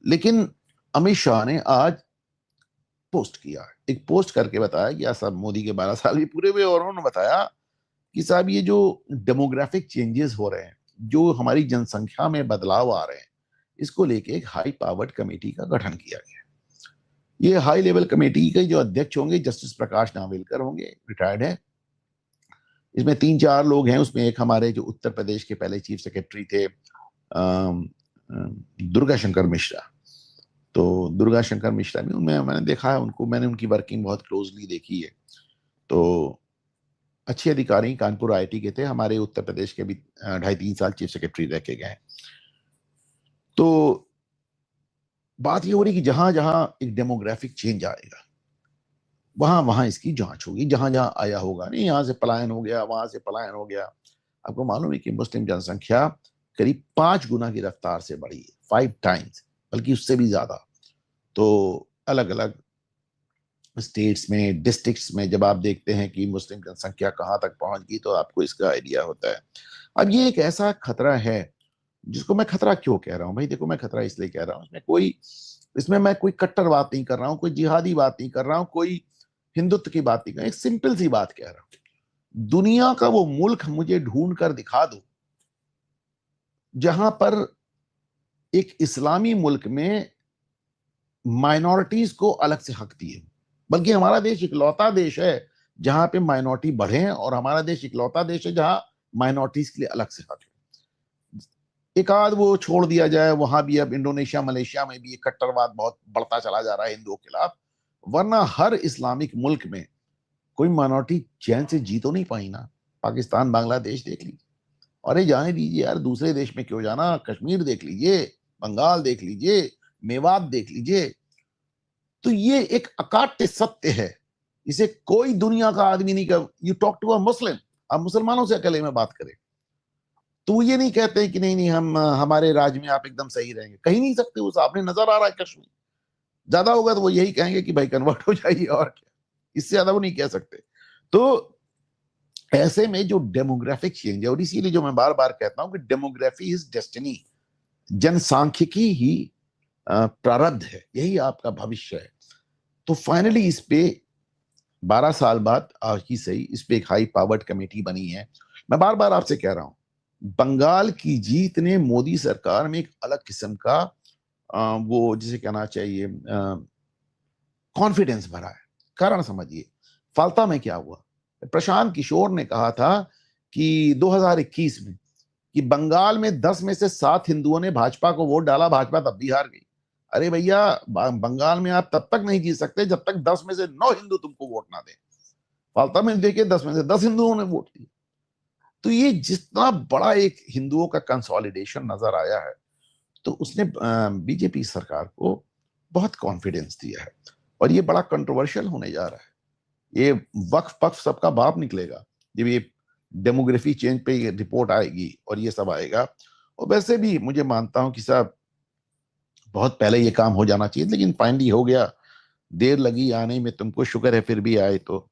लेकिन अमित शाह ने आज पोस्ट किया, एक पोस्ट करके बताया कि साहब मोदी के 12 साल भी पूरे हुए, और उन्होंने बताया कि साहब ये जो डेमोग्राफिक चेंजेस हो रहे हैं, जो हमारी जनसंख्या में बदलाव आ रहे हैं, इसको लेके एक हाई पावर्ड कमेटी का गठन किया गया। ये हाई लेवल कमेटी के जो अध्यक्ष होंगे जस्टिस प्रकाश नावेलकर होंगे, रिटायर्ड है। इसमें 3-4 लोग हैं, उसमें एक हमारे जो उत्तर प्रदेश के पहले चीफ सेक्रेटरी थे दुर्गा शंकर मिश्रा। तो दुर्गा शंकर मिश्रा भी उनमें मैंने देखा है उनको, मैंने उनकी वर्किंग बहुत क्लोजली देखी है। तो अच्छे अधिकारी, कानपुर आईआईटी के थे, हमारे उत्तर प्रदेश के भी 2.5-3 साल चीफ सेक्रेटरी रह के गए। तो बात ये हो रही कि जहां जहां एक डेमोग्राफिक चेंज आएगा, वहां वहां इसकी जांच होगी। जहां जहां आया होगा, नहीं यहां से पलायन हो गया, वहां से पलायन हो गया। आपको मालूम है कि मुस्लिम जनसंख्या करीब 5 गुना की रफ्तार से बढ़ी है, 5 टाइम्स, बल्कि उससे भी ज्यादा। तो अलग अलग स्टेट्स में, डिस्ट्रिक्ट्स में जब आप देखते हैं कि मुस्लिम जनसंख्या कहां तक पहुंच गई, तो आपको इसका आइडिया होता है। अब ये एक ऐसा खतरा है, जिसको मैं खतरा क्यों कह रहा हूं भाई, देखो मैं खतरा इसलिए कह रहा हूं, इसमें मैं कोई कट्टर बात नहीं कर रहा हूं, कोई जिहादी बात नहीं कर रहा हूं, कोई हिंदुत्व की बात नहीं कर रहा, एक सिंपल सी बात कह रहा हूं। दुनिया का वो मुल्क मुझे ढूंढ कर दिखा दो जहां पर एक इस्लामी मुल्क में माइनॉरिटीज को अलग से हक दिए। बल्कि हमारा देश इकलौता देश है जहां पे माइनॉरिटी बढ़े हैं, और हमारा देश इकलौता देश है जहां माइनॉरिटीज के लिए अलग से हक है। एक आध वो छोड़ दिया जाए, वहां भी अब इंडोनेशिया मलेशिया में भी कट्टरवाद बहुत बढ़ता चला जा रहा है हिंदुओं के खिलाफ, वरना हर इस्लामिक मुल्क में कोई माइनॉरिटी चैन से जी तो नहीं पाई ना। पाकिस्तान बांग्लादेश देख लीजिए, अरे जाने दीजिए यार, दूसरे देश में क्यों जाना, कश्मीर देख लीजिए, बंगाल देख लीजिए, मेवात देख लीजिए। तो ये एक अकाट्य सत्य है, इसे कोई दुनिया का आदमी नहीं कर। यू टॉक टू अ मुस्लिम, आप मुसलमानों से अकेले में बात करें तो ये नहीं कहते कि नहीं नहीं हम हमारे राज्य में आप एकदम सही रहेंगे, कहीं नहीं सकते। उस आपने नजर आ रहा है कश्मीर, ज्यादा होगा तो वो यही कहेंगे कि भाई कन्वर्ट हो जाइए, और क्या, इससे ज्यादा वो नहीं कह सकते। तो ऐसे में जो डेमोग्राफिक चेंज है, और इसीलिए जो मैं बार बार कहता हूं कि डेमोग्राफी इज डेस्टिनी, जनसांख्यिकी ही प्रारब्ध है, यही आपका भविष्य है। तो फाइनली इस पे 12 साल बाद आज ही सही, इस पे एक हाई पावर्ड कमेटी बनी है। मैं बार बार आपसे कह रहा हूं, बंगाल की जीत ने मोदी सरकार में एक अलग किस्म का वो जिसे कहना चाहिए कॉन्फिडेंस भरा है। कारण समझिए, फाल्ता में क्या हुआ। प्रशांत किशोर ने कहा था कि 2021 में कि बंगाल में 10 में से 7 हिंदुओं ने भाजपा को वोट डाला, भाजपा तब भी हार गई। अरे भैया, बंगाल में आप तब तक नहीं जीत सकते जब तक 10 में से 9 हिंदू तुमको वोट ना दें। फाल्ता में देखिए 10 में से 10 हिंदुओं ने वोट दिया। तो ये जितना बड़ा एक हिंदुओं का कंसोलिडेशन नजर आया है, तो उसने बीजेपी सरकार को बहुत कॉन्फिडेंस दिया है। और ये बड़ा कंट्रोवर्शियल होने जा रहा है। ये वक्फ पक्फ सबका बाप निकलेगा जब ये डेमोग्राफी चेंज पे ये रिपोर्ट आएगी और ये सब आएगा। और वैसे भी मुझे मानता हूं कि साहब बहुत पहले ये काम हो जाना चाहिए, लेकिन फाइनली हो गया। देर लगी आने में, तुमको शुक्र है फिर भी आए। तो